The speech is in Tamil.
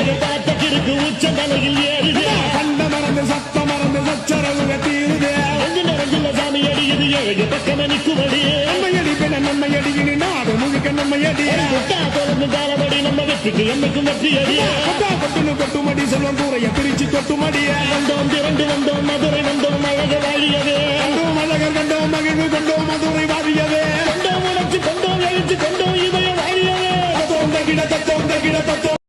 கிழக்கு உச்ச தலையில் ஏறுது கண்ட மறந்து சத்த மறந்து சச்சரவு தீருது நெஞ்சில சாமி அடியுது ஏழு பக்கம் நிற்குமடி நம்மையடி பெண நம்மையடி இனி நாடு முழுக்க நம்மையடி தொடர்ந்து காலபடி நம்ம வெற்றிக்கு என்னைக்கும் வெற்றி அடி கொட்டுன்னு கொட்டுமடி செல்வம் கூறைய பிரிச்சு கொட்டுமடி வந்தோம் திரண்டு வந்தோம் மதுரை வந்தோம் அழக வாழியவே கண்டோம் அழகர் கண்டோம் மகிழ்வு கொண்டோம் மதுரை வாழியவே கொண்டோம் உணர்ச்சி கொண்டோம் எழுச்சி கொண்டோம் இதய வாழியவே தத்தோம் தகிட தத்தோம் தகிட தத்தோம்